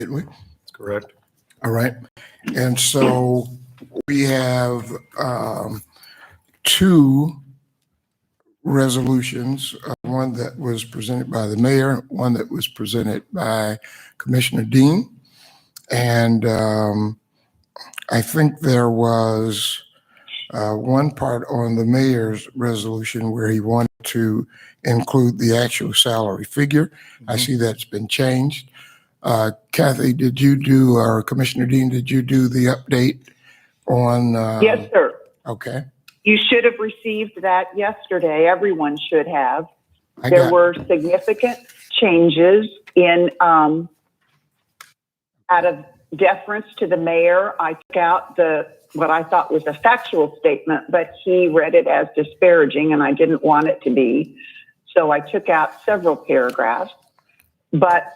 didn't we? That's correct. All right. And so we have two resolutions, one that was presented by the mayor, one that was presented by Commissioner Dean. And I think there was one part on the mayor's resolution where he wanted to include the actual salary figure. I see that's been changed. Kathy, did you do, or Commissioner Dean, did you do the update on? Yes, sir. Okay. You should have received that yesterday. Everyone should have. I There got- were significant changes in, out of deference to the mayor, I took out what I thought was a factual statement, but he read it as disparaging and I didn't want it to be. So I took out several paragraphs. But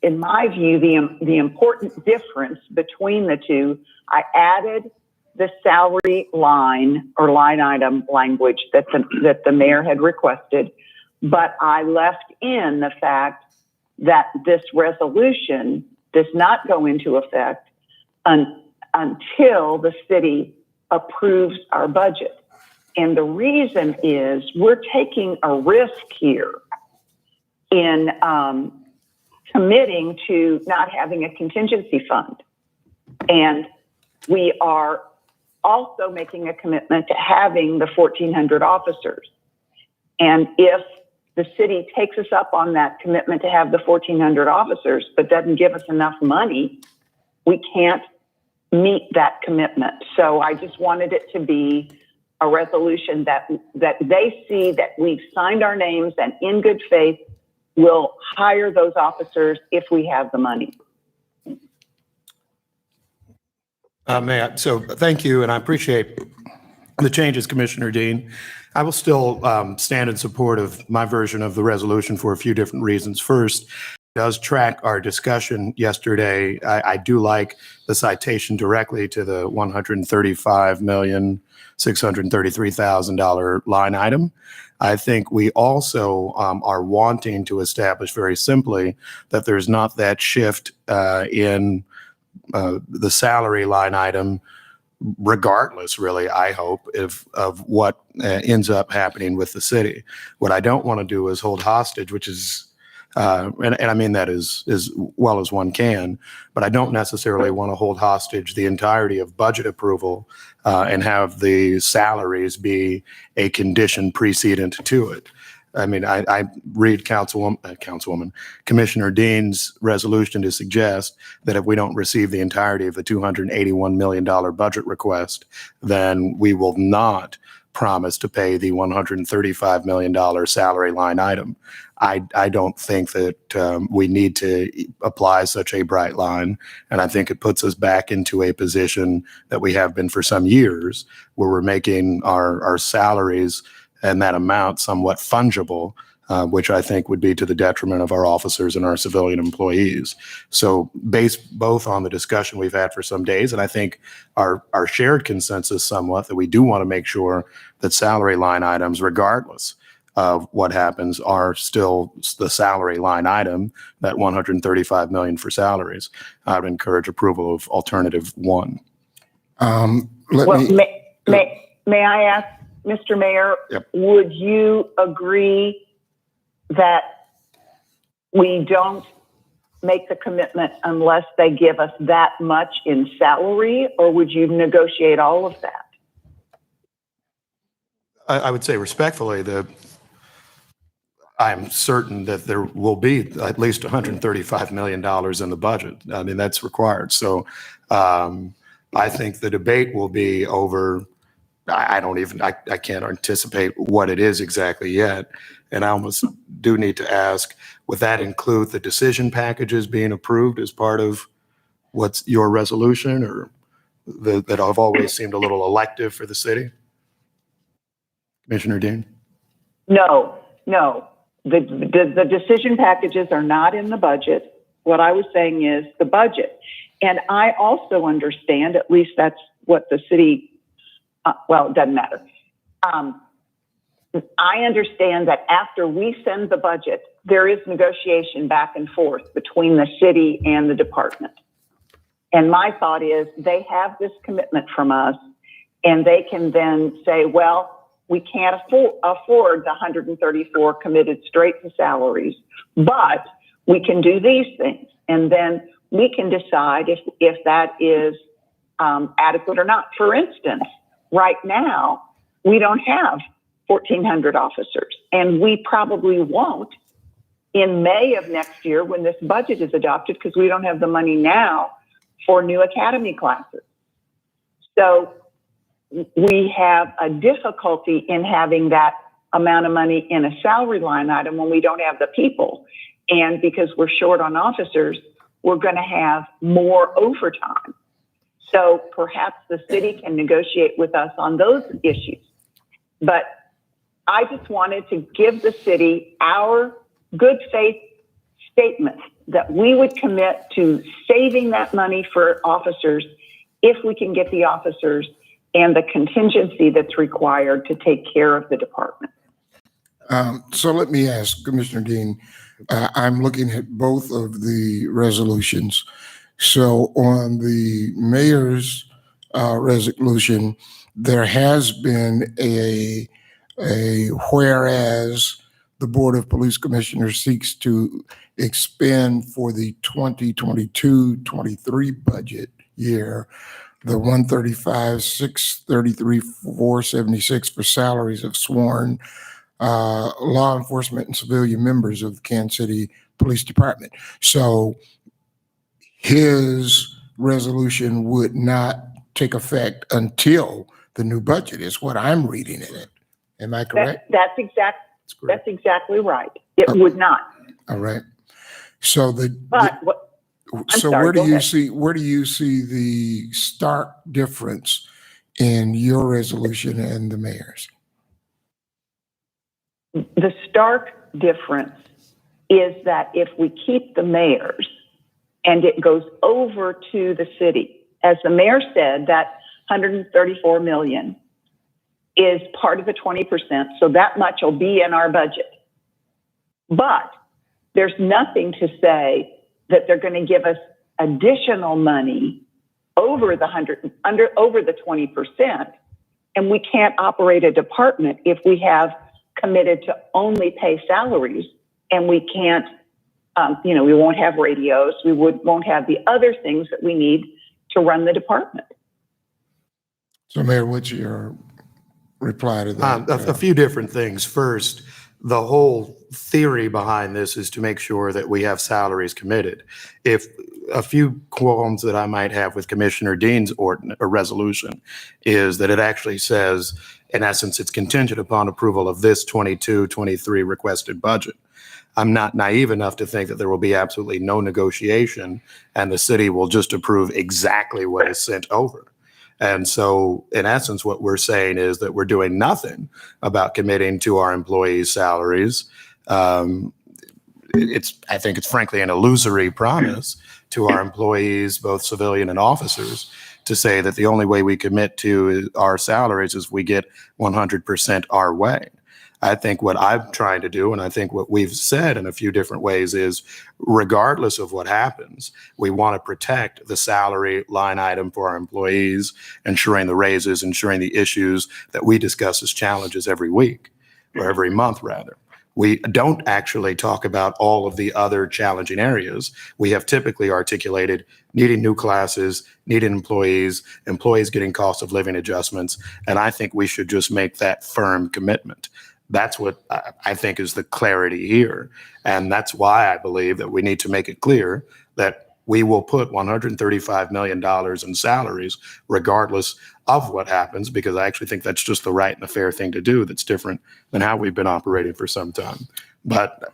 in my view, the important difference between the two, I added the salary line or line item language that the mayor had requested, but I left in the fact that this resolution does not go into effect until the city approves our budget. And the reason is we're taking a risk here in committing to not having a contingency fund. And we are also making a commitment to having the 1,400 officers. And if the city takes us up on that commitment to have the 1,400 officers, but doesn't give us enough money, we can't meet that commitment. So I just wanted it to be a resolution that they see that we've signed our names and in good faith will hire those officers if we have the money. So thank you, and I appreciate the changes, Commissioner Dean. I will still stand in support of my version of the resolution for a few different reasons. First, it does track our discussion yesterday. I do like the citation directly to the $135,633,000 line item. I think we also are wanting to establish very simply that there's not that shift in the salary line item, regardless, really, I hope, of what ends up happening with the city. What I don't want to do is hold hostage, which is, and I mean that as well as one can, but I don't necessarily want to hold hostage the entirety of budget approval and have the salaries be a condition precedent to it. I mean, I read Commissioner Dean's resolution to suggest that if we don't receive the entirety of the $281 million budget request, then we will not promise to pay the $135 million salary line item. I don't think that we need to apply such a bright line, and I think it puts us back into a position that we have been for some years, where we're making our salaries and that amount somewhat fungible, which I think would be to the detriment of our officers and our civilian employees. So based both on the discussion we've had for some days, and I think our shared consensus somewhat that we do want to make sure that salary line items, regardless of what happens, are still the salary line item, that $135 million for salaries. I would encourage approval of alternative one. May I ask, Mr. Mayor, Yep. Would you agree that we don't make the commitment unless they give us that much in salary, or would you negotiate all of that? I would say respectfully that I'm certain that there will be at least $135 million in the budget. I mean, that's required. So I think the debate will be over, I can't anticipate what it is exactly yet. And I almost do need to ask, would that include the decision packages being approved as part of what's your resolution, or that have always seemed a little elective for the city? Commissioner Dean? No. The decision packages are not in the budget. What I was saying is the budget. And I also understand, at least that's what the city, well, it doesn't matter. I understand that after we send the budget, there is negotiation back and forth between the city and the department. And my thought is they have this commitment from us, and they can then say, well, we can't afford the 134 committed straight to salaries, but we can do these things. And then we can decide if that is adequate or not. For instance, right now, we don't have 1,400 officers, and we probably won't in May of next year when this budget is adopted, because we don't have the money now for new academy classes. So we have a difficulty in having that amount of money in a salary line item when we don't have the people. And because we're short on officers, we're going to have more overtime. So perhaps the city can negotiate with us on those issues. But I just wanted to give the city our good faith statement that we would commit to saving that money for officers if we can get the officers and the contingency that's required to take care of the department. So let me ask Commissioner Dean, I'm looking at both of the resolutions. So on the mayor's resolution, there has been a whereas the Board of Police Commissioners seeks to expend for the 2022-23 budget year the 135,633,476 for salaries of sworn law enforcement and civilian members of the Kansas City Police Department. So his resolution would not take effect until the new budget is what I'm reading in it. Am I correct? That's exactly right. It would not. All right. So sorry, where do go you ahead. see the stark difference in your resolution and the mayor's? The stark difference is that if we keep the mayor's and it goes over to the city, as the mayor said, that 134 million is part of the 20%, so that much will be in our budget. But there's nothing to say that they're going to give us additional money over the 20%, and we can't operate a department if we have committed to only pay salaries, and we can't, we won't have radios, we won't have the other things that we need to run the department. So Mayor, what's your reply to that? A few different things. First, the whole theory behind this is to make sure that we have salaries committed. If a few qualms that I might have with Commissioner Dean's resolution is that it actually says, in essence, it's contingent upon approval of this 22-23 requested budget. I'm not naive enough to think that there will be absolutely no negotiation and the city will just approve exactly what is sent over. And so, in essence, what we're saying is that we're doing nothing about committing to our employees' salaries. I think it's frankly an illusory promise to our employees, both civilian and officers, to say that the only way we commit to our salaries is we get 100% our way. I think what I'm trying to do, and I think what we've said in a few different ways, is regardless of what happens, we want to protect the salary line item for our employees, ensuring the raises, ensuring the issues that we discuss as challenges every week, or every month rather. We don't actually talk about all of the other challenging areas. We have typically articulated needing new classes, needing employees getting cost of living adjustments, and I think we should just make that firm commitment. That's what I think is the clarity here. And that's why I believe that we need to make it clear that we will put $135 million in salaries regardless of what happens, because I actually think that's just the right and the fair thing to do. That's different than how we've been operating for some time. But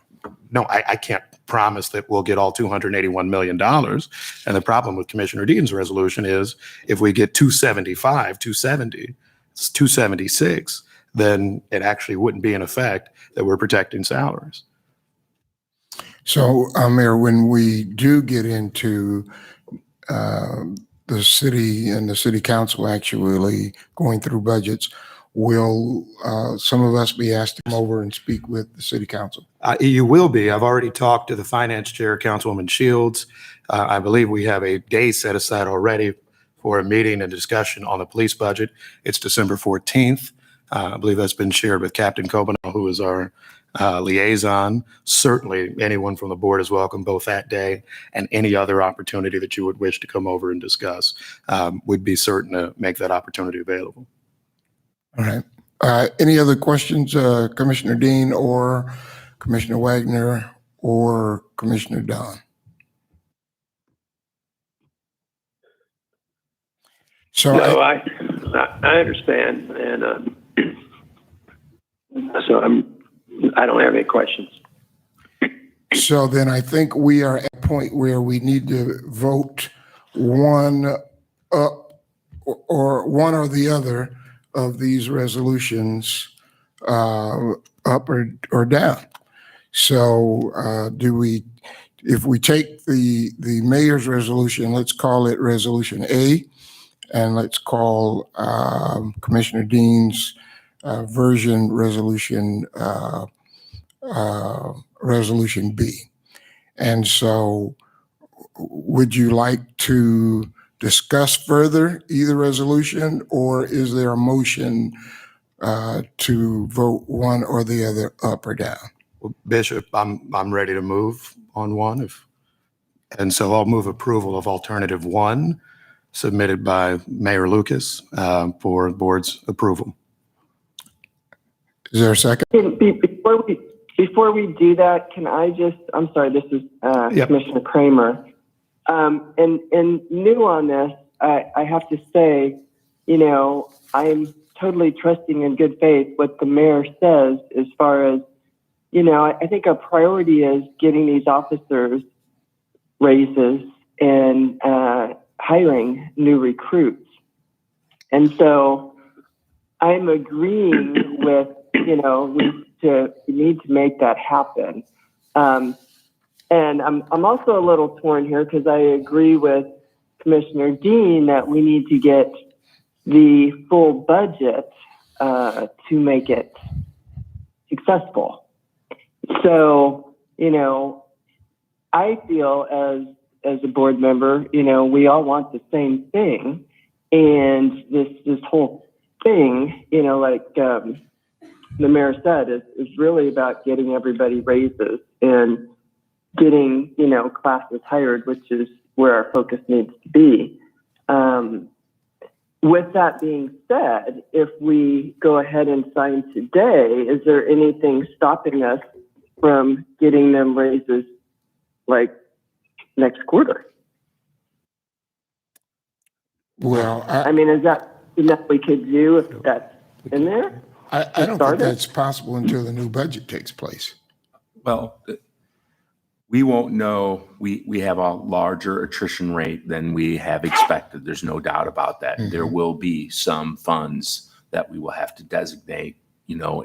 no, I can't promise that we'll get all $281 million. And the problem with Commissioner Dean's resolution is if we get 275, 270, it's 276, then it actually wouldn't be in effect that we're protecting salaries. So, Mayor, when we do get into the city and the city council actually going through budgets, will some of us be asked to come over and speak with the city council? You will be. I've already talked to the finance chair, Councilwoman Shields. I believe we have a day set aside already for a meeting and discussion on the police budget. It's December 14th. I believe that's been shared with Captain Cobanel, who is our liaison. Certainly anyone from the board is welcome both that day and any other opportunity that you would wish to come over and discuss. We'd be certain to make that opportunity available. All right. Any other questions, Commissioner Dean or Commissioner Wagner or Commissioner Don? So No, I understand, and so I don't have any questions. So then I think we are at a point where we need to vote one up or one or the other of these resolutions up or down. So if we take the mayor's resolution, let's call it Resolution A, and let's call Commissioner Dean's version Resolution Resolution B. And so would you like to discuss further either resolution, or is there a motion to vote one or the other up or down? Well, Bishop, I'm ready to move on one. And so I'll move approval of alternative one submitted by Mayor Lucas for board's approval. Is there a second? Before we do that, can I just, I'm sorry, this is Yep. Commissioner Kramer. And new on this, I have to say, I'm totally trusting in good faith what the mayor says as far as, I think our priority is getting these officers raises and hiring new recruits. And so I'm agreeing with, we need to make that happen. And I'm also a little torn here because I agree with Commissioner Dean that we need to get the full budget to make it successful. So, I feel as a board member, we all want the same thing. And this whole thing, like the mayor said, is really about getting everybody raises and getting, classes hired, which is where our focus needs to be. With that being said, if we go ahead and sign today, is there anything stopping us from getting them raises like next quarter? Well, I mean, is that enough we could do if that's in there? I don't think that's possible until the new budget takes place. Well, we won't know. We have a larger attrition rate than we have expected. There's no doubt about that. Mhm. There will be some funds that we will have to designate,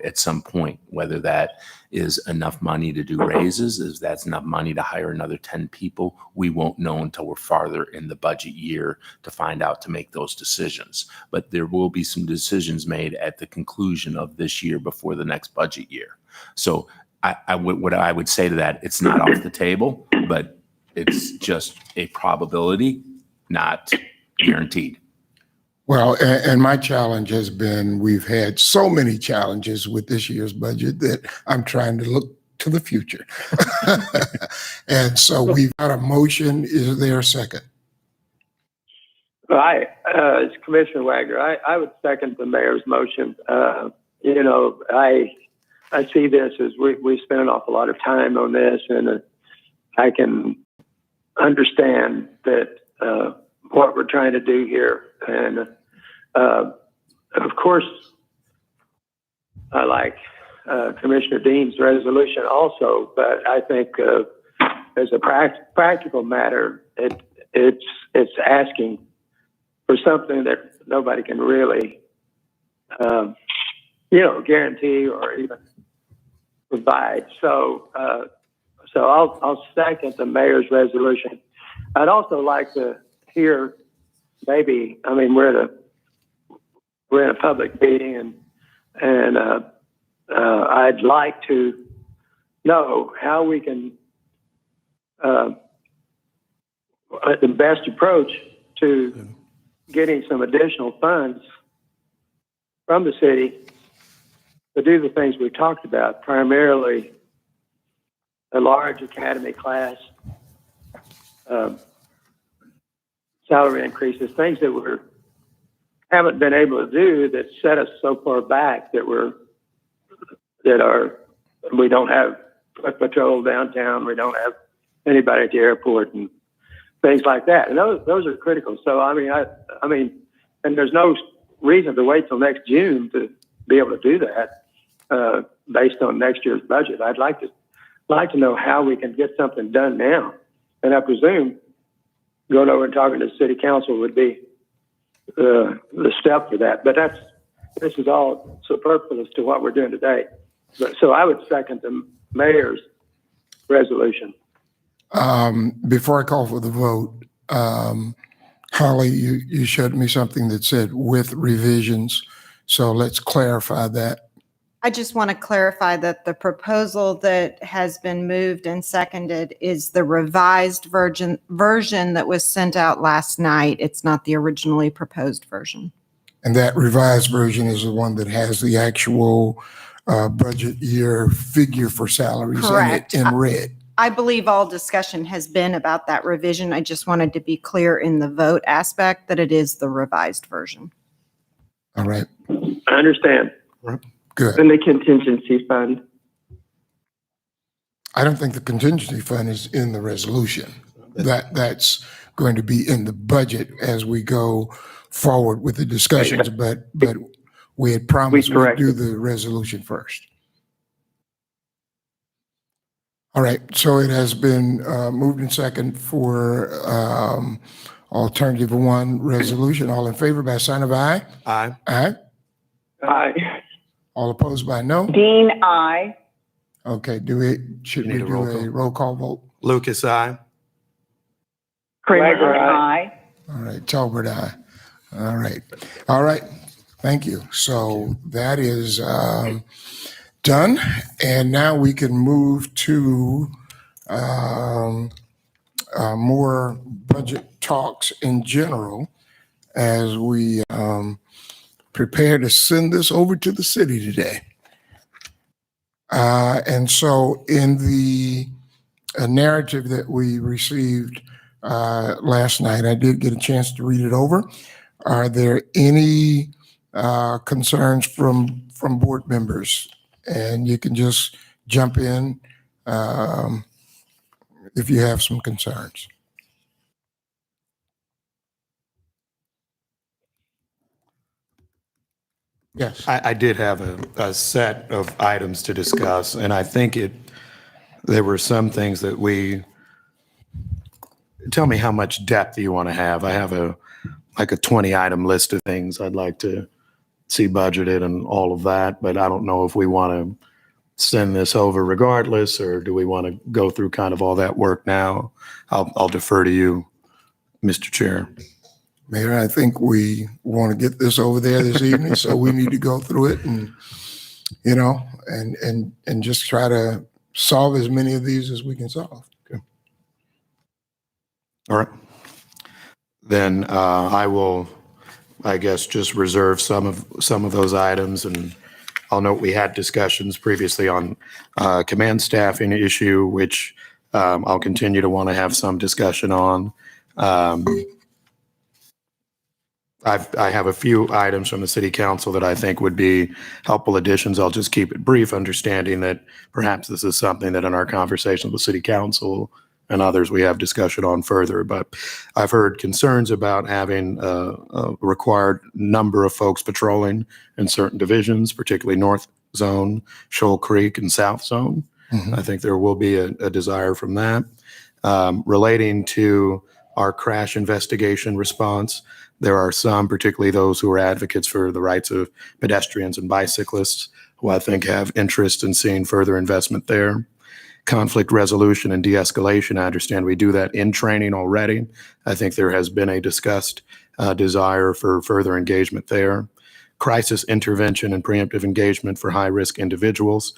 at some point, whether that is enough money to do raises, if that's enough money to hire another 10 people, we won't know until we're farther in the budget year to find out to make those decisions. But there will be some decisions made at the conclusion of this year before the next budget year. So what I would say to that, it's not off the table, but it's just a probability, not guaranteed. Well, and my challenge has been, we've had so many challenges with this year's budget that I'm trying to look to the future. And so we've got a motion. Is there a second? As Commissioner Wagner, I would second the mayor's motion. I see this as we spent an awful lot of time on this, and I can understand that what we're trying to do here. And of course, I like Commissioner Dean's resolution also, but I think as a practical matter, it's asking for something that nobody can really, guarantee or even provide. So I'll second the mayor's resolution. I'd also like to hear we're in a public meeting, and And I'd like to know how we can, the best approach to getting some additional funds from the city to do the things we talked about, primarily a large academy class, salary increases, things that we haven't been able to do that set us so far back that we don't have foot patrol downtown, we don't have anybody at the airport and things like that. And those are critical. So I mean, and there's no reason to wait till next June to be able to do that based on next year's budget. I'd like to know how we can get something done now. And I presume going over and talking to the city council would be the step for that. But this is all superfluous to what we're doing today. So I would second the mayor's resolution. Before I call for the vote, Holly, you showed me something that said with revisions. So let's clarify that. I just want to clarify that the proposal that has been moved and seconded is the revised version that was sent out last night. It's not the originally proposed version. And that revised version is the one that has the actual budget year figure for salaries Correct. in red. I believe all discussion has been about that revision. I just wanted to be clear in the vote aspect that it is the revised version. All right, I understand. good. And the contingency fund. I don't think the contingency fund is in the resolution. That's going to be in the budget as we go forward with the discussions, but we had promised we'd corrected. do the resolution first. All right, so it has been moved and second for alternative one resolution. All in favor by sign of aye? Aye. Aye. Aye. All opposed by no? Dean, I. Okay, should You we need a do roll a call. roll call vote? Lucas, aye. Kramer, Swagger, I. All right, Talbot, aye. All right. All right. Thank you. So that is done. And now we can move to more budget talks in general as we prepare to send this over to the city today. And so in the narrative that we received last night, I did get a chance to read it over. Are there any concerns from board members? And you can just jump in if you have some concerns. Yes. I did have a set of items to discuss, and I think there were some things that tell me how much depth you want to have. I have a 20-item list of things I'd like to see budgeted and all of that, but I don't know if we want to send this over regardless, or do we want to go through kind of all that work now? I'll defer to you, Mr. Chair. Mayor, I think we want to get this over there this evening, so we need to go through it and, and just try to solve as many of these as we can solve. All right. Then I will, I guess, just reserve some of those items, and I'll note we had discussions previously on command staffing issue, which I'll continue to want to have some discussion on. I have a few items from the city council that I think would be helpful additions. I'll just keep it brief, understanding that perhaps this is something that in our conversations with city council and others we have discussion on further. But I've heard concerns about having a required number of folks patrolling in certain divisions, particularly North Zone, Shoal Creek, and South Zone. Mhm. I think there will be a desire from that. Relating to our crash investigation response, there are some, particularly those who are advocates for the rights of pedestrians and bicyclists, who I think have interest in seeing further investment there. Conflict resolution and de-escalation, I understand we do that in training already. I think there has been a discussed desire for further engagement there. crisis intervention and preemptive engagement for high-risk individuals.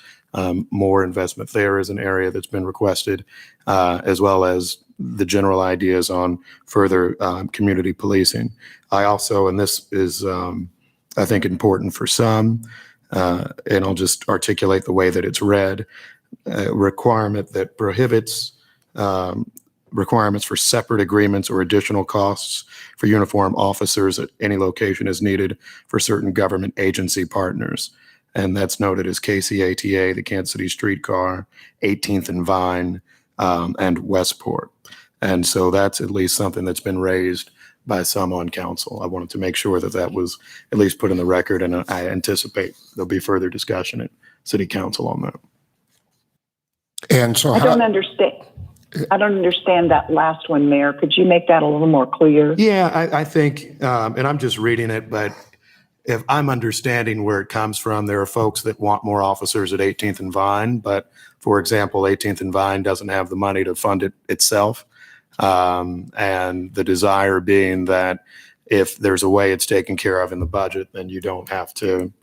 More investment there is an area that's been requested, as well as the general ideas on further community policing. I also, and this is, I think, important for some, and I'll just articulate the way that it's read, a requirement that prohibits requirements for separate agreements or additional costs for uniform officers at any location as needed for certain government agency partners. And that's noted as KCATA, the Kansas City Streetcar, 18th and Vine, and Westport. And so that's at least something that's been raised by some on council. I wanted to make sure that that was at least put in the record, and I anticipate there'll be further discussion at city council on that. And so I don't understand that last one, Mayor. Could you make that a little more clear? Yeah, I think, and I'm just reading it, but if I'm understanding where it comes from, there are folks that want more officers at 18th and Vine, but for example, 18th and Vine doesn't have the money to fund it itself. And the desire being that if there's a way it's taken care of in the budget, then you don't have to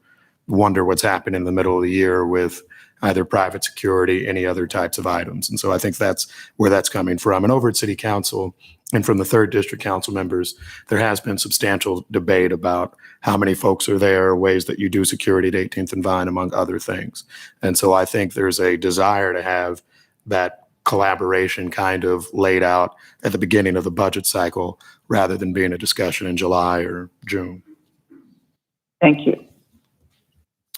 wonder what's happening in the middle of the year with either private security, any other types of items. And so I think that's where that's coming from. And over at City Council and from the 3rd District Council members, there has been substantial debate about how many folks are there, ways that you do security at 18th and Vine, among other things. And so I think there's a desire to have that collaboration kind of laid out at the beginning of the budget cycle rather than being a discussion in July or June. Thank you.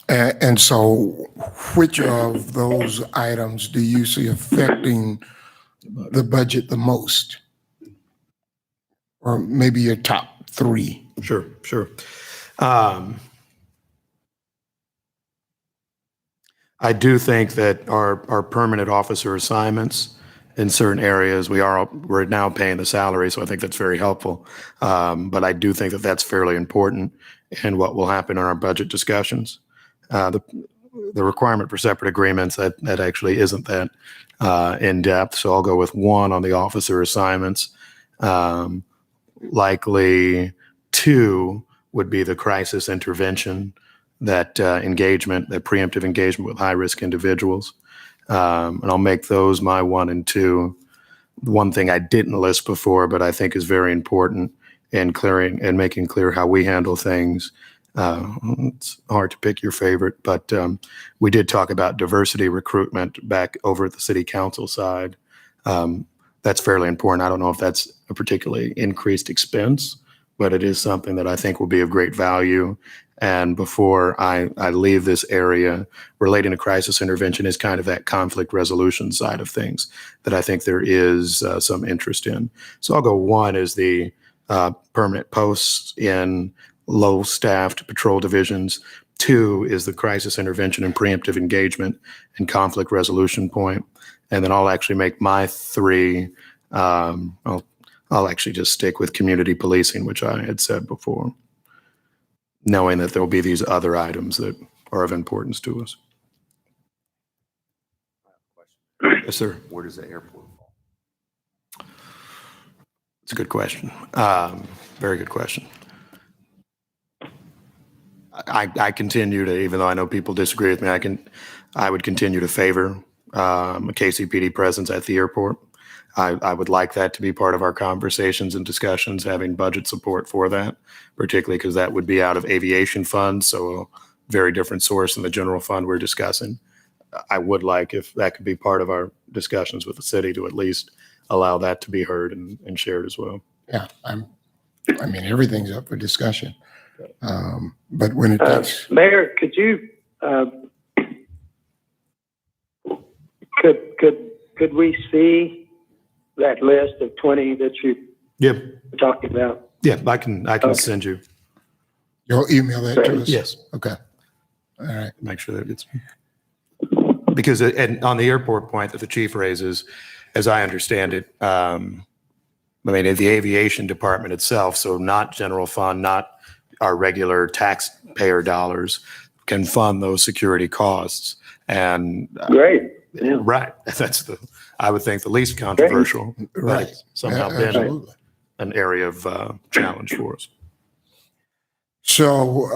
And so which of those items do you see affecting the budget the most? Or maybe your top 3? Sure. I do think that our permanent officer assignments in certain areas, we're now paying the salary, so I think that's very helpful. But I do think that that's fairly important in what will happen in our budget discussions. The requirement for separate agreements, that actually isn't that in depth. So I'll go with 1 on the officer assignments. Likely 2 would be the crisis intervention, that engagement, that preemptive engagement with high-risk individuals. And I'll make those my 1 and 2. One thing I didn't list before, but I think is very important in clearing and making clear how we handle things. It's hard to pick your favorite, but we did talk about diversity recruitment back over at the city council side. That's fairly important. I don't know if that's a particularly increased expense, but it is something that I think will be of great value. And before I leave this area, relating to crisis intervention is kind of that conflict resolution side of things that I think there is some interest in. So I'll go 1 is the permanent posts in low-staffed patrol divisions. 2 is the crisis intervention and preemptive engagement and conflict resolution point. And then I'll actually make my 3. I'll actually just stick with community policing, which I had said before, knowing that there will be these other items that are of importance to us. Yes, sir. Where does the airport fall? It's a good question. Very good question. I continue to, even though I know people disagree with me, I would continue to favor a KCPD presence at the airport. I would like that to be part of our conversations and discussions, having budget support for that, particularly because that would be out of aviation funds, so a very different source than the general fund we're discussing. I would like if that could be part of our discussions with the city to at least allow that to be heard and shared as well. Yeah, I mean, everything's up for discussion. But when it takes, Mayor, could you, could we see that list of 20 that you Yeah, were talking about? yeah, I can Okay. send you. you'll email that to us? Yes, Okay. All right. make sure that it's, because and on the airport point that the chief raises, as I understand it, I mean, in the aviation department itself, so not general fund, not our regular taxpayer dollars, can fund those security costs. And Great. Yeah. right, that's I would think the least controversial. but Right. it's Somehow Yeah, been absolutely. an area of challenge for us. So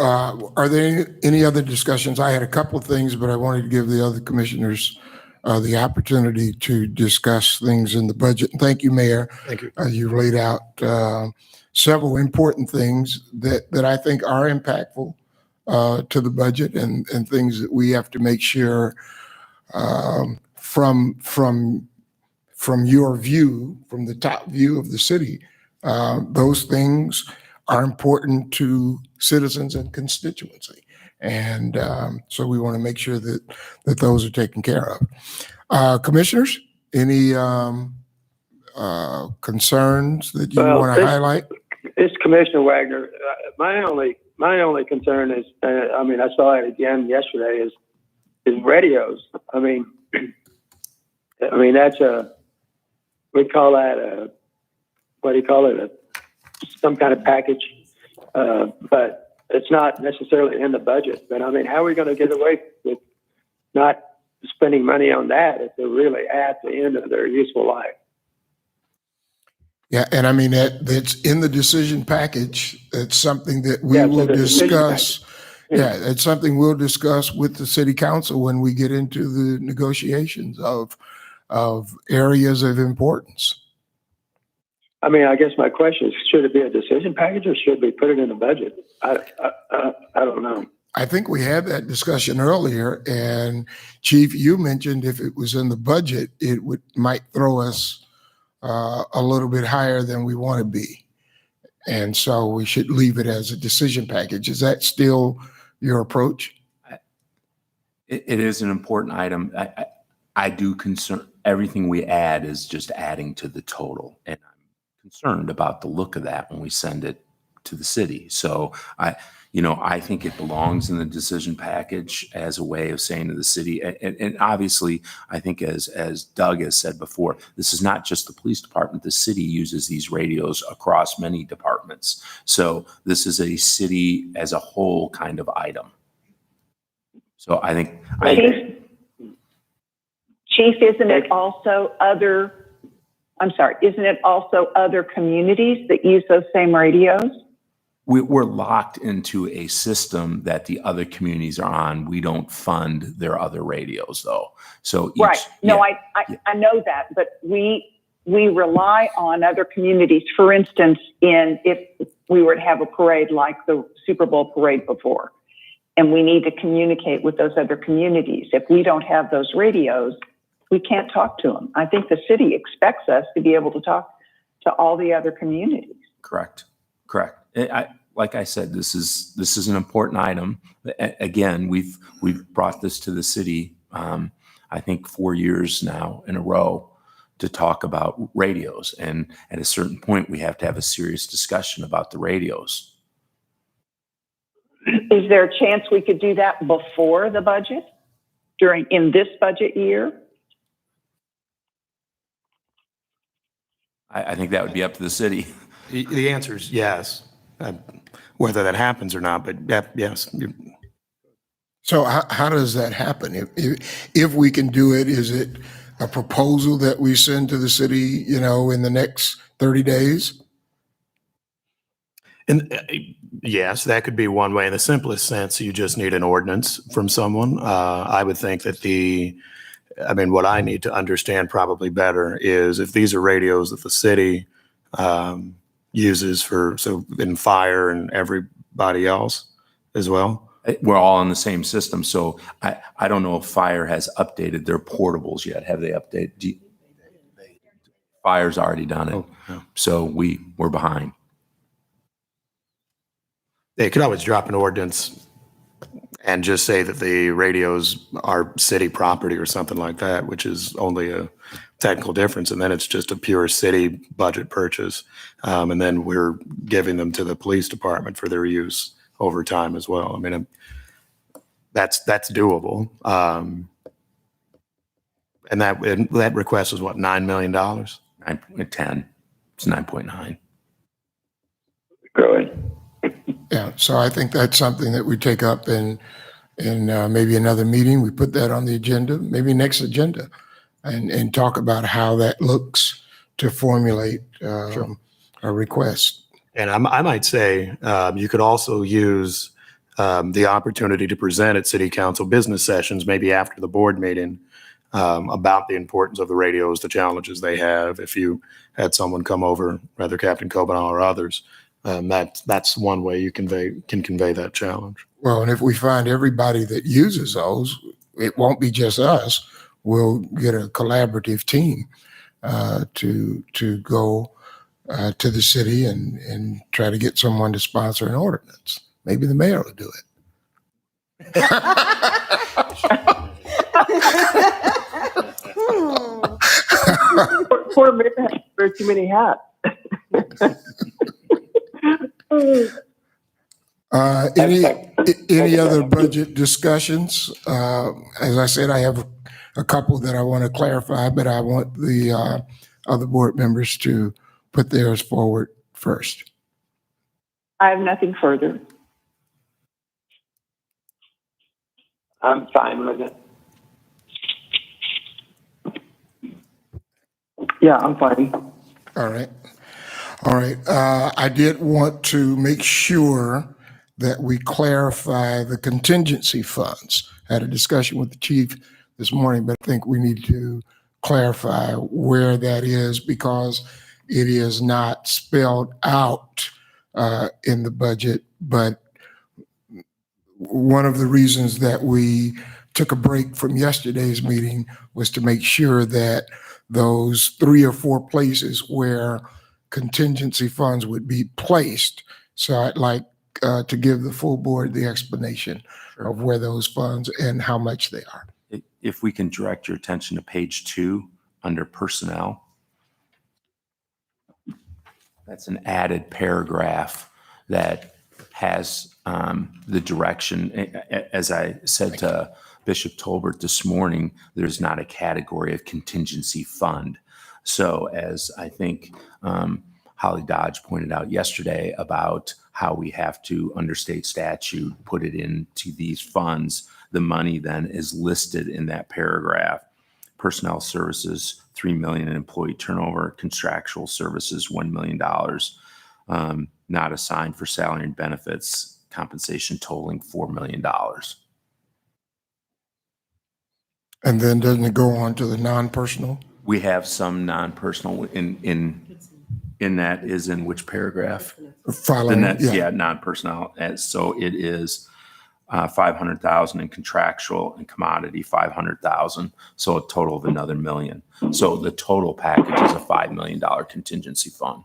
are there any other discussions? I had a couple of things, but I wanted to give the other commissioners the opportunity to discuss things in the budget. And thank you, Mayor. Thank you. You've laid out several important things that I think are impactful to the budget and things that we have to make sure from your view, from the top view of the city, those things are important to citizens and constituency. And so we want to make sure that those are taken care of. Commissioners, any concerns that you Well, want to highlight? It's Commissioner Wagner. My only concern is, I saw it again yesterday, is radios. That's we call that what do you call it? Some kind of package, but it's not necessarily in the budget. But how are we going to get away with not spending money on that if they're really at the end of their useful life? Yeah, and that's in the decision package. It's something that we Yeah, it's will in the decision discuss. package. Yeah, it's something we'll discuss with the city council when we get into the negotiations of areas of importance. I guess my question is, should it be a decision package or should we put it in the budget? I don't know. I think we had that discussion earlier, and Chief, you mentioned if it was in the budget, it might throw us a little bit higher than we want to be. And so we should leave it as a decision package. Is that still your approach? It is an important item. I do concern, everything we add is just adding to the total. And I'm concerned about the look of that when we send it to the city. So I think it belongs in the decision package as a way of saying to the city, and obviously, I think as Doug has said before, this is not just the police department. The city uses these radios across many departments. So this is a city as a whole kind of item. So I think. Chief, isn't it also other communities that use those same radios? We're locked into a system that the other communities are on. We don't fund their other radios, though. So Right. No, I know that, but we rely on other communities. For instance, if we were to have a parade like the Super Bowl parade before, and we need to communicate with those other communities, if we don't have those radios, we can't talk to them. I think the city expects us to be able to talk to all the other communities. Correct. Like I said, this is an important item. Again, we've brought this to the city, I think 4 years now in a row, to talk about radios. And at a certain point, we have to have a serious discussion about the radios. Is there a chance we could do that before the budget, in this budget year? I think that would be up to the city. The answer is yes, whether that happens or not, but yes. So how does that happen? If we can do it, is it a proposal that we send to the city, in the next 30 days? And yes, that could be one way. In the simplest sense, you just need an ordinance from someone. I would think that what I need to understand probably better is if these are radios that the city uses in fire and everybody else as well. We're all on the same system. So I don't know if Fire has updated their portables yet. Have they updated? Fire's already done it. Oh, no. So we're behind. They could always drop an ordinance and just say that the radios are city property or something like that, which is only a technical difference. And then it's just a pure city budget purchase. And then we're giving them to the police department for their use over time as well. That's doable. And that request was what, $9 million? 9.10. It's 9.9. Really? Yeah, so I think that's something that we take up in maybe another meeting. We put that on the agenda, maybe next agenda, and talk about how that looks to formulate a request. And I might say you could also use the opportunity to present at city council business sessions, maybe after the board meeting, about the importance of the radios, the challenges they have. If you had someone come over, whether Captain Kobana or others, that's one way you can convey that challenge. Well, and if we find everybody that uses those, it won't be just us. We'll get a collaborative team to go to the city and try to get someone to sponsor an ordinance. Maybe the mayor will do it. Poor mayor has to wear too many hats. Any other budget discussions? As I said, I have a couple that I want to clarify, but I want the other board members to put theirs forward first. I have nothing further. I'm fine with it. Yeah, I'm fine. All right. All right. I did want to make sure that we clarify the contingency funds. I had a discussion with the chief this morning, but I think we need to clarify where that is because it is not spelled out in the budget. But one of the reasons that we took a break from yesterday's meeting was to make sure that those 3 or 4 places where contingency funds would be placed. So I'd like to give the full board the explanation of where those funds and how much they are. If we can direct your attention to page 2 under personnel. That's an added paragraph that has the direction. As I said to Bishop Tolbert this morning, there's not a category of contingency fund. So as I think Holly Dodge pointed out yesterday about how we have to, under state statute, put it into these funds, the money then is listed in that paragraph. Personnel services, $3 million in employee turnover, contractual services, $1 million, not assigned for salary and benefits, compensation totaling $4 million. And then doesn't it go on to the non-personal? We have some non-personal in that is in which paragraph? Following, Yeah, non-personnel. And so it is 500,000 in contractual and commodity, 500,000. So a total of another $1 million. So the total package is a $5 million contingency fund.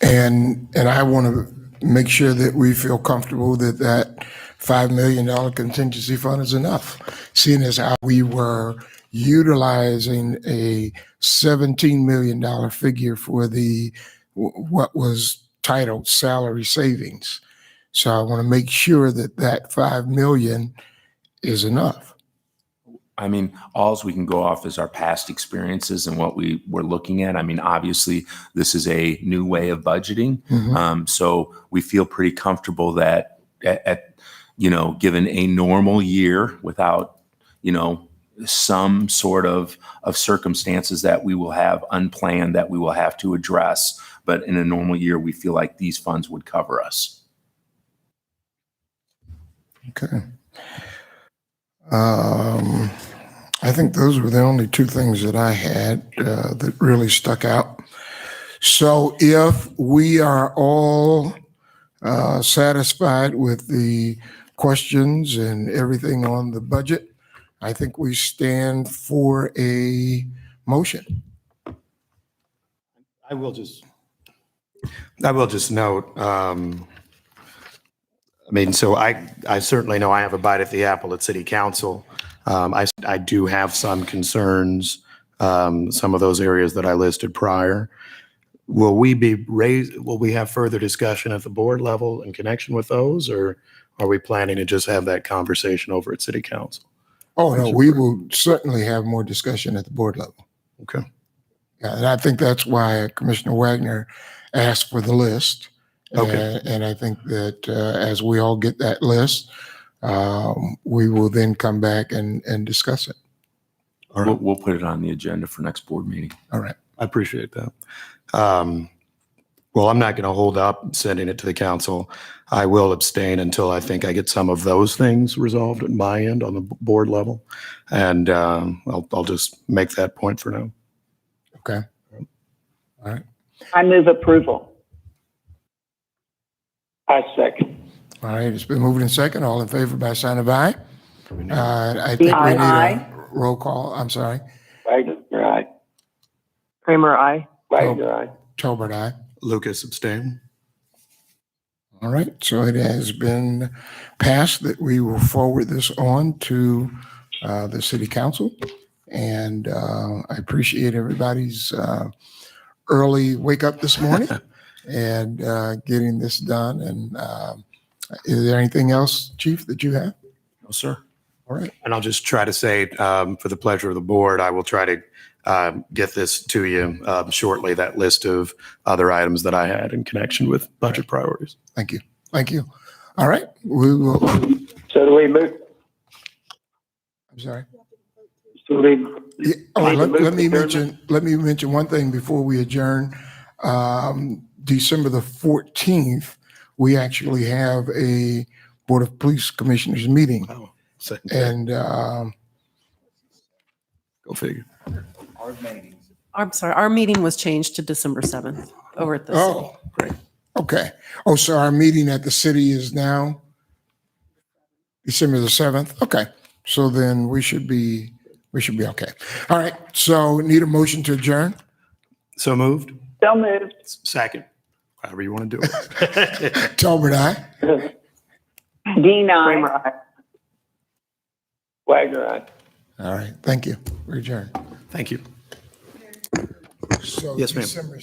And I want to make sure that we feel comfortable that that $5 million contingency fund is enough, seeing as how we were utilizing a $17 million figure for the what was titled salary savings. So I want to make sure that that $5 million is enough. I mean, alls we can go off is our past experiences and what we were looking at. I mean, obviously, this is a new way of budgeting. So we feel pretty comfortable that given a normal year without, some sort of circumstances that we will have unplanned that we will have to address. But in a normal year, we feel like these funds would cover us. Okay. I think those were the only 2 things that I had that really stuck out. So if we are all satisfied with the questions and everything on the budget, I think we stand for a motion. I will just note, so I certainly know I have a bite at the apple at city council. I do have some concerns, some of those areas that I listed prior. Will we have further discussion at the board level in connection with those, or are we planning to just have that conversation over at city council? Oh, no, we will certainly have more discussion at the board level. Okay. Yeah, and I think that's why Commissioner Wagner asked for the list. Okay. And I think that as we all get that list, we will then come back and discuss it. All right. We'll put it on the agenda for next board meeting. All right. I appreciate that. Well, I'm not going to hold up sending it to the council. I will abstain until I think I get some of those things resolved at my end on the board level. And I'll just make that point for now. Okay. All right. I move approval. I second. All right. It's been moved in second. All in favor by sign of aye. I think we need Aye. a roll call. I'm sorry. Wagner, aye. Kramer, I. Wagner, aye. Tolbert, aye. Lucas, abstain. All right. So it has been passed that we will forward this on to the city council. And I appreciate everybody's early wake up this morning and getting this done. And is there anything else, Chief, that you have? No, sir. All right. And I'll just try to say, for the pleasure of the board, I will try to get this to you shortly, that list of other items that I had in connection with budget priorities. Thank you. Thank you. All right. We will, So do we move, I'm sorry. so we, Yeah, oh, Need to move let me adjournment? mention one thing before we adjourn. December the 14th, we actually have a Board of Police Commissioners meeting. Oh, second. And Go figure. I'm sorry, our meeting was changed to December 7th over at the city. oh, great. Okay. Oh, so our meeting at the city is now December the 7th? Okay. So then we should be okay. All right. So need a motion to adjourn? So moved. So moved. Second. However you want to do it. Talbot, aye. Dean, aye. Kramer, I. Wagner, aye. All right. Thank you. We adjourn. Thank you. So Yes, ma'am. December